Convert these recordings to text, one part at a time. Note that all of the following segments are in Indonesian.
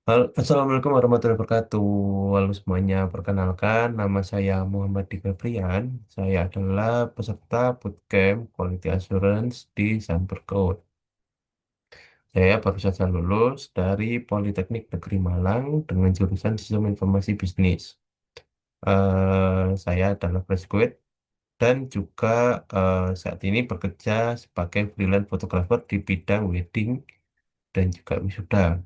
Assalamualaikum warahmatullahi wabarakatuh. Halo semuanya, perkenalkan nama saya Muhammad Dika Prian. Saya adalah peserta bootcamp Quality Assurance di Code. Saya baru saja lulus dari Politeknik Negeri Malang dengan jurusan Sistem Informasi Bisnis. Saya adalah graduate dan juga saat ini bekerja sebagai freelance photographer di bidang wedding dan juga wisuda.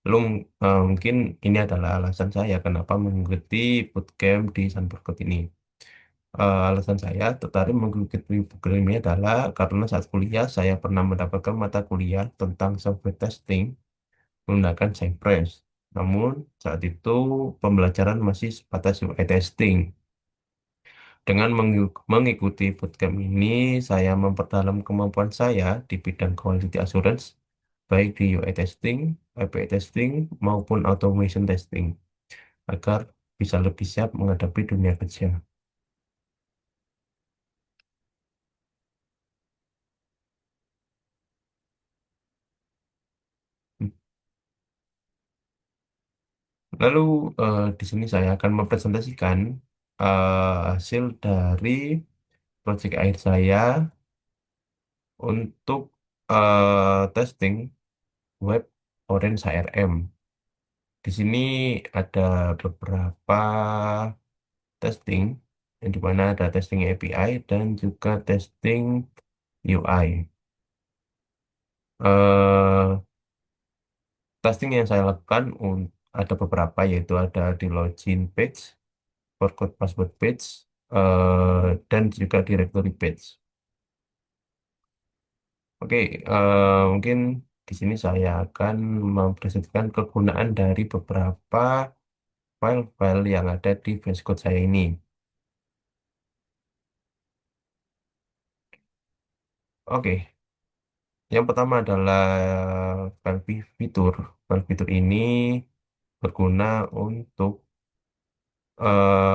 Lalu mungkin ini adalah alasan saya kenapa mengikuti bootcamp di Sanberkot ini. Alasan saya tertarik mengikuti bootcamp ini adalah karena saat kuliah saya pernah mendapatkan mata kuliah tentang software testing menggunakan Cypress. Namun saat itu pembelajaran masih sebatas UI testing. Dengan mengikuti bootcamp ini, saya memperdalam kemampuan saya di bidang quality assurance, baik di UI testing, API testing, maupun automation testing, agar bisa lebih siap menghadapi dunia kerja. Lalu di sini saya akan mempresentasikan hasil dari proyek akhir saya untuk testing web Orange HRM. Di sini ada beberapa testing, yang dimana ada testing API dan juga testing UI. Eh, Testing yang saya lakukan ada beberapa, yaitu ada di login page, forgot password page, dan juga directory page. Oke, mungkin di sini saya akan mempresentasikan kegunaan dari beberapa file-file yang ada di VS Code saya ini. Oke, yang pertama adalah fitur. File fitur ini berguna untuk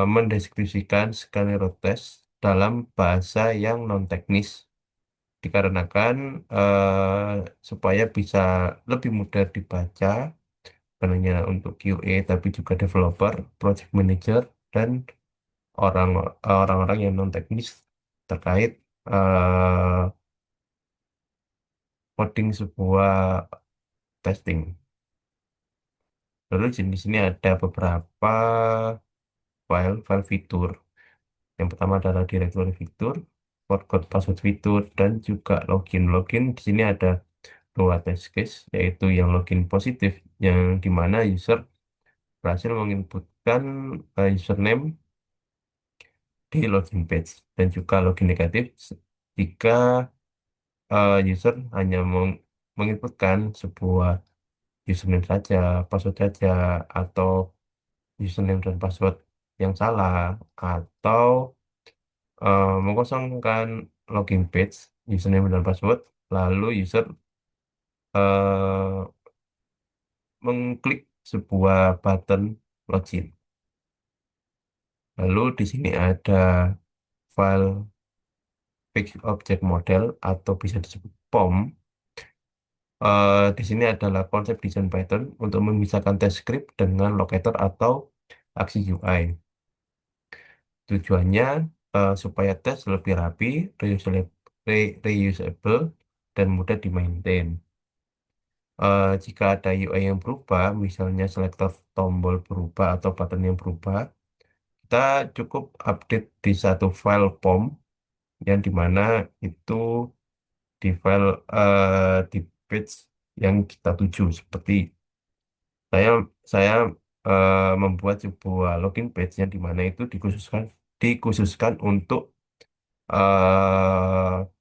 mendeskripsikan skenario test dalam bahasa yang non-teknis, dikarenakan supaya bisa lebih mudah dibaca, bukan hanya untuk QA tapi juga developer, project manager, dan orang orang-orang yang non-teknis terkait eh, coding sebuah testing. Lalu di sini ada beberapa file fitur. Yang pertama adalah directory fitur, forgot password fitur, dan juga login. Login di sini ada dua test case, yaitu yang login positif, yang dimana user berhasil menginputkan username di login page, dan juga login negatif jika user hanya menginputkan sebuah username saja, password saja, atau username dan password yang salah, atau mengosongkan login page, username dan password, lalu user eh, mengklik sebuah button login. Lalu di sini ada file fixed object model atau bisa disebut POM. Di sini adalah konsep desain Python untuk memisahkan test script dengan locator atau aksi UI. Tujuannya supaya tes lebih rapi, reusable, dan mudah dimaintain. Jika ada UI yang berubah, misalnya selektor tombol berubah atau button yang berubah, kita cukup update di satu file POM yang dimana itu di file di page yang kita tuju. Seperti saya saya membuat sebuah login page yang dimana itu dikhususkan untuk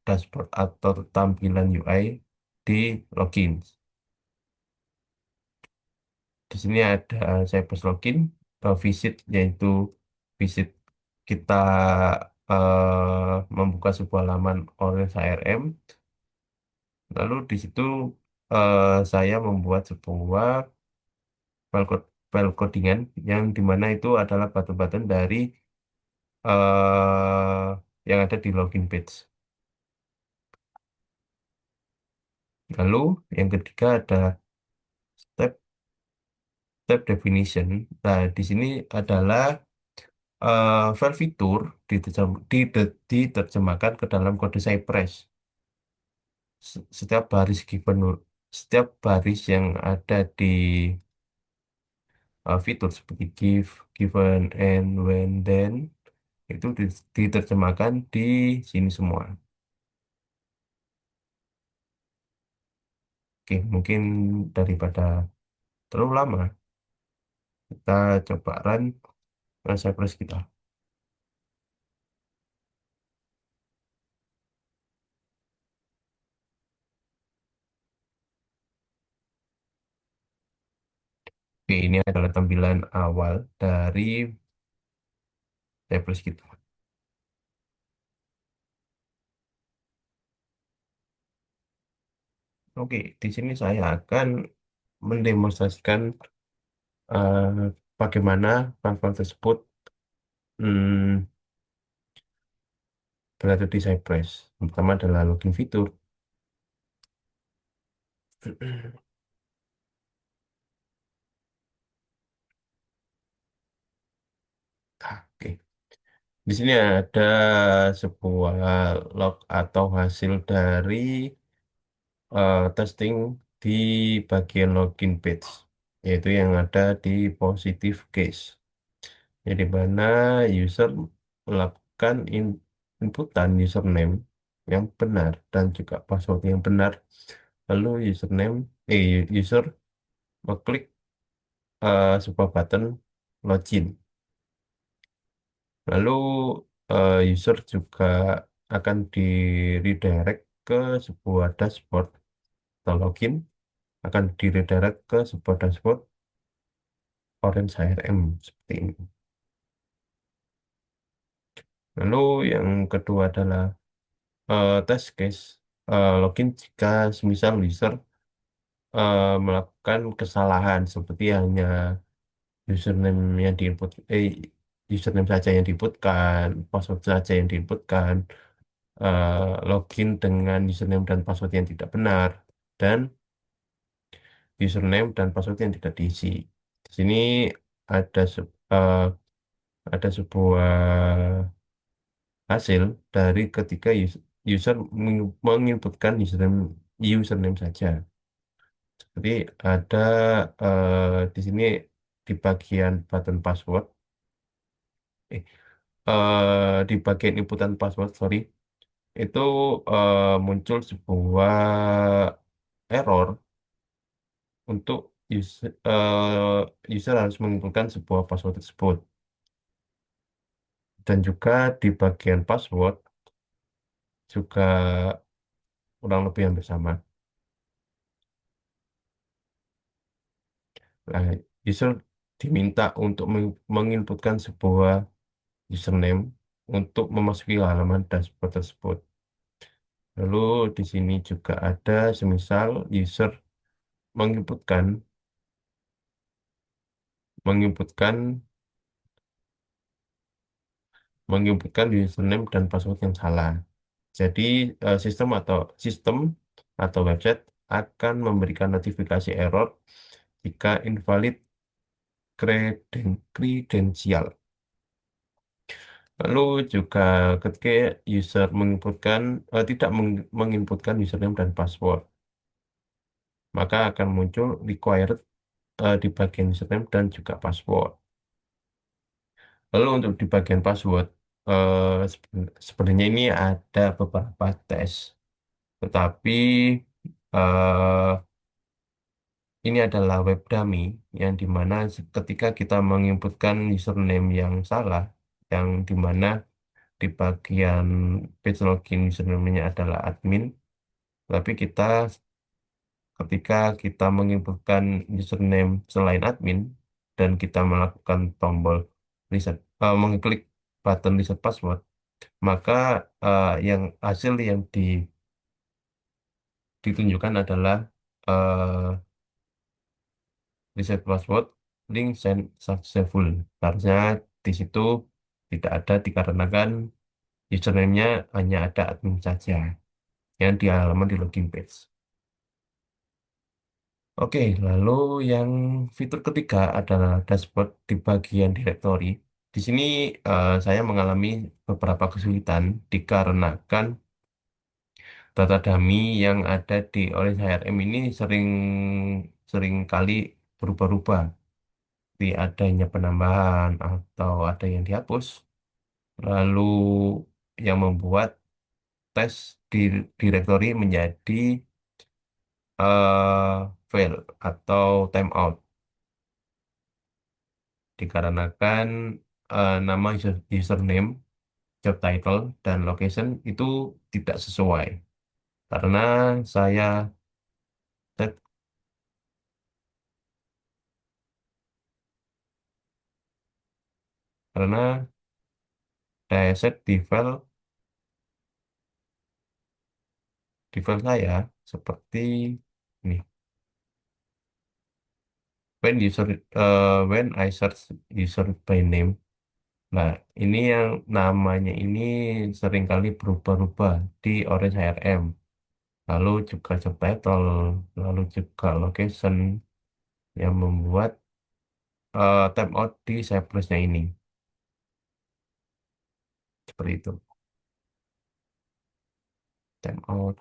dashboard atau tampilan UI di login. Di sini ada saya post login, visit, yaitu visit kita membuka sebuah laman Orange HRM. Lalu di situ saya membuat sebuah file codingan yang dimana itu adalah button-button dari yang ada di login page. Lalu yang ketiga ada step. Type definition. Nah, di sini adalah file fitur diterjemahkan ke dalam kode Cypress. Setiap baris setiap baris yang ada di fitur seperti give, given, and when, then itu diterjemahkan di sini semua. Oke, mungkin daripada terlalu lama, kita coba run Cypress kita. Oke, ini adalah tampilan awal dari Cypress kita. Oke, di sini saya akan mendemonstrasikan eh, bagaimana file-file tersebut hmm, berada di Cypress. Yang pertama adalah login fitur. Oke, di sini ada sebuah log atau hasil dari testing di bagian login page, yaitu yang ada di positive case. Jadi mana user melakukan inputan username yang benar dan juga password yang benar. Lalu user mengklik sebuah button login. Lalu user juga akan di redirect ke sebuah dashboard atau login akan di redirect ke sebuah dashboard Orange HRM seperti ini. Lalu yang kedua adalah test case login jika semisal user melakukan kesalahan seperti hanya username yang diinput username saja yang diinputkan, password saja yang diinputkan, login dengan username dan password yang tidak benar, dan username dan password yang tidak diisi. Di sini ada ada sebuah hasil dari ketika user menginputkan username saja. Jadi ada di sini di bagian button password, eh, di bagian inputan password, sorry, itu muncul sebuah error untuk user harus menginputkan sebuah password tersebut. Dan juga di bagian password juga kurang lebih yang bersama. Nah, user diminta untuk menginputkan sebuah username untuk memasuki halaman dashboard tersebut. Lalu di sini juga ada semisal user menginputkan menginputkan menginputkan username dan password yang salah. Jadi sistem atau website akan memberikan notifikasi error jika invalid kredensial. Lalu juga ketika user tidak menginputkan username dan password, maka akan muncul required di bagian username dan juga password. Lalu untuk di bagian password, sebenarnya ini ada beberapa tes, tetapi eh, ini adalah web dummy yang dimana ketika kita menginputkan username yang salah, yang dimana di bagian page login username-nya adalah admin, tapi ketika kita menginputkan username selain admin dan kita melakukan tombol mengklik button reset password, maka yang hasil yang ditunjukkan adalah eh, reset password link send successful. Harusnya di situ tidak ada dikarenakan username-nya hanya ada admin saja yang di halaman di login page. Oke, lalu yang fitur ketiga adalah dashboard di bagian directory. Di sini saya mengalami beberapa kesulitan dikarenakan data dummy yang ada di Orange HRM ini sering kali berubah-ubah. Seperti adanya penambahan atau ada yang dihapus. Lalu yang membuat tes di directory menjadi fail atau timeout dikarenakan nama username, job title, dan location itu tidak sesuai. Karena saya set, karena saya set di file saya seperti ini. When I search user by name. Nah, ini yang namanya ini seringkali berubah-ubah di Orange HRM. Lalu juga job title, lalu juga location yang membuat timeout di Cypress-nya ini. Seperti itu. Timeout,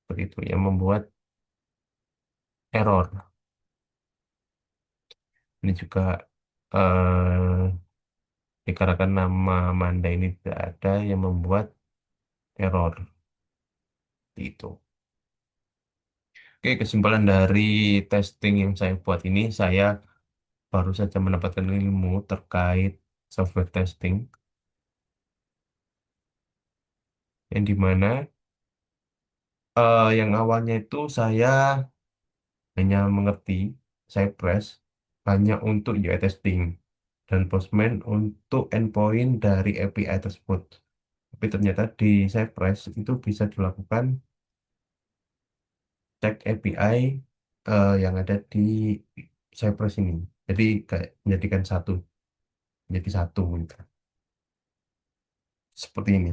seperti itu yang membuat error. Ini juga dikarenakan nama Manda ini tidak ada yang membuat error. Itu. Oke, kesimpulan dari testing yang saya buat ini, saya baru saja mendapatkan ilmu terkait software testing, yang dimana yang awalnya itu saya hanya mengerti Cypress hanya untuk UI testing dan Postman untuk endpoint dari API tersebut. Tapi ternyata di Cypress itu bisa dilakukan cek API yang ada di Cypress ini. Jadi kayak menjadikan satu, menjadi satu gitu. Seperti ini.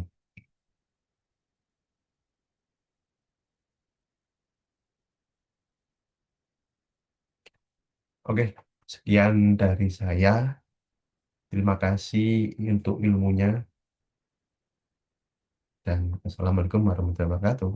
Oke, sekian dari saya. Terima kasih untuk ilmunya dan Assalamualaikum warahmatullahi wabarakatuh.